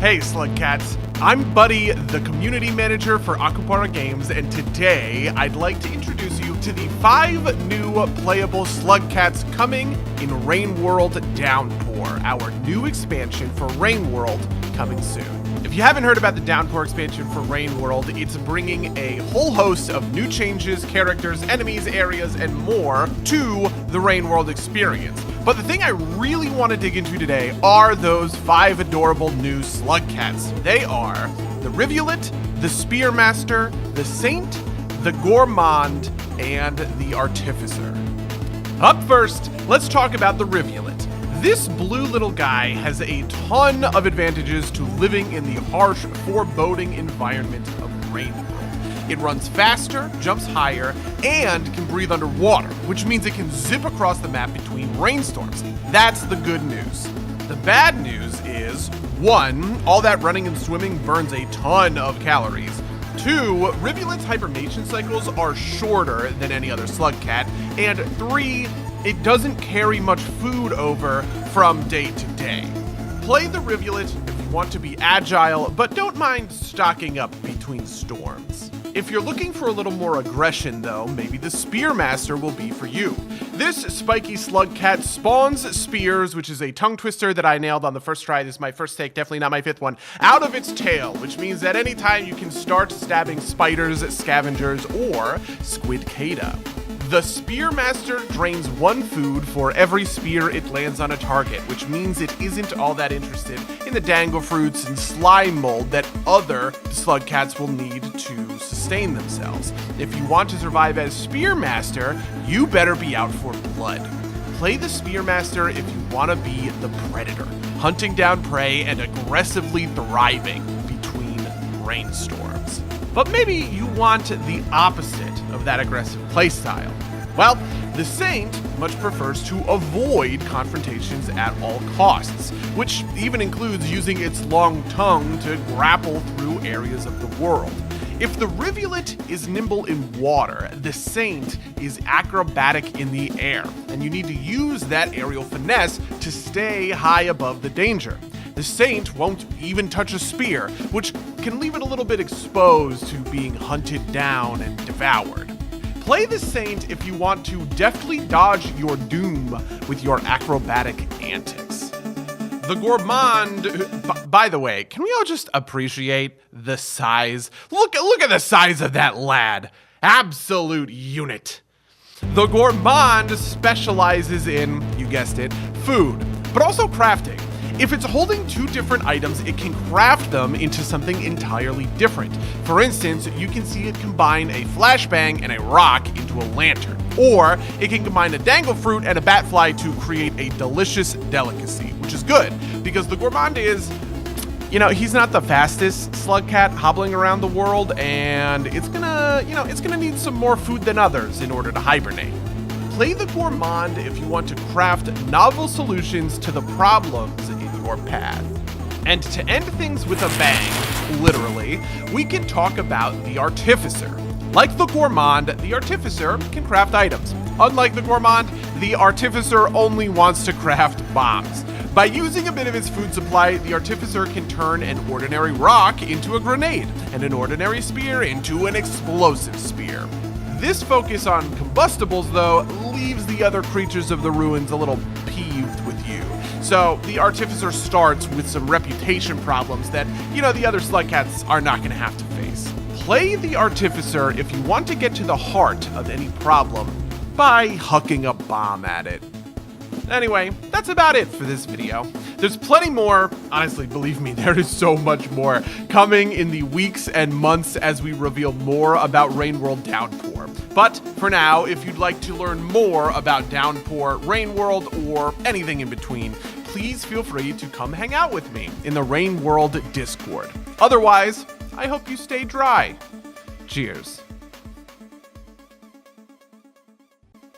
Hey Slugcats, I'm Buddy, the community manager for Akupara Games, and today I'd like to introduce you to the 5 new playable Slugcats coming in Rainworld Downpour, our new expansion for Rainworld coming soon. If you haven't heard about the Downpour expansion for Rainworld, it's bringing a whole host of new changes, characters, enemies, areas, and more to the Rainworld experience. But the thing I really want to dig into today are those 5 adorable new Slugcats. They are the Rivulet, the Spearmaster, the Saint, the Gourmand, and the Artificer. Up first, let's talk about the Rivulet. This blue little guy has a ton of advantages to living in the harsh, foreboding environment of Rainworld. It runs faster, jumps higher, and can breathe underwater, which means it can zip across the map between rainstorms. That's the good news. The bad news is, 1, all that running and swimming burns a ton of calories. 2, Rivulet's hibernation cycles are shorter than any other Slugcat. And 3, it doesn't carry much food over from day to day. Play the Rivulet if you want to be agile, but don't mind stocking up between storms. If you're looking for a little more aggression though, maybe the Spearmaster will be for you. This spiky Slugcat spawns spears, which is a tongue twister that I nailed on the first try. This is my first take, definitely not my 5th one, out of its tail, which means that anytime you can start stabbing spiders, scavengers, or squidcada. The Spearmaster drains 1 food for every spear it lands on a target, which means it isn't all that interested in the dangle fruits and slime mold that other Slugcats will need to sustain themselves. If you want to survive as Spearmaster, you better be out for blood. Play the Spearmaster if you want to be the Predator, hunting down prey and aggressively thriving between rainstorms. But maybe you want the opposite of that aggressive playstyle. Well, the Saint much prefers to avoid confrontations at all costs, which even includes using its long tongue to grapple through areas of the world. If the Rivulet is nimble in water, the Saint is acrobatic in the air, and you need to use that aerial finesse to stay high above the danger. The Saint won't even touch a spear, which can leave it a little bit exposed to being hunted down and devoured. Play the Saint if you want to deftly dodge your doom with your acrobatic antics. The Gourmand, by the way, can we all just appreciate the size? Look at the size of that lad. Absolute unit. The Gourmand specializes in, you guessed it, food, but also crafting. If it's holding 2 different items, it can craft them into something entirely different. For instance, you can see it combine a flashbang and a rock into a lantern. Or it can combine a dangle fruit and a batfly to create a delicious delicacy, which is good, because the Gourmand is, he's not the fastest Slugcat hobbling around the world, and it's gonna need some more food than others in order to hibernate. Play the Gourmand if you want to craft novel solutions to the problems in your path. And to end things with a bang, literally, we can talk about the Artificer. Like the Gourmand, the Artificer can craft items. Unlike the Gourmand, the Artificer only wants to craft bombs. By using a bit of its food supply, the Artificer can turn an ordinary rock into a grenade, and an ordinary spear into an explosive spear. This focus on combustibles, though, leaves the other creatures of the ruins a little peeved with you. So the Artificer starts with some reputation problems that, the other Slugcats are not going to have to face. Play the Artificer if you want to get to the heart of any problem by hucking a bomb at it. Anyway, that's about it for this video. There's plenty more, honestly, believe me, there is so much more coming in the weeks and months as we reveal more about Rainworld Downpour. But for now, if you'd like to learn more about Downpour, Rainworld, or anything in between, please feel free to come hang out with me in the Rainworld Discord. Otherwise, I hope you stay dry. Cheers.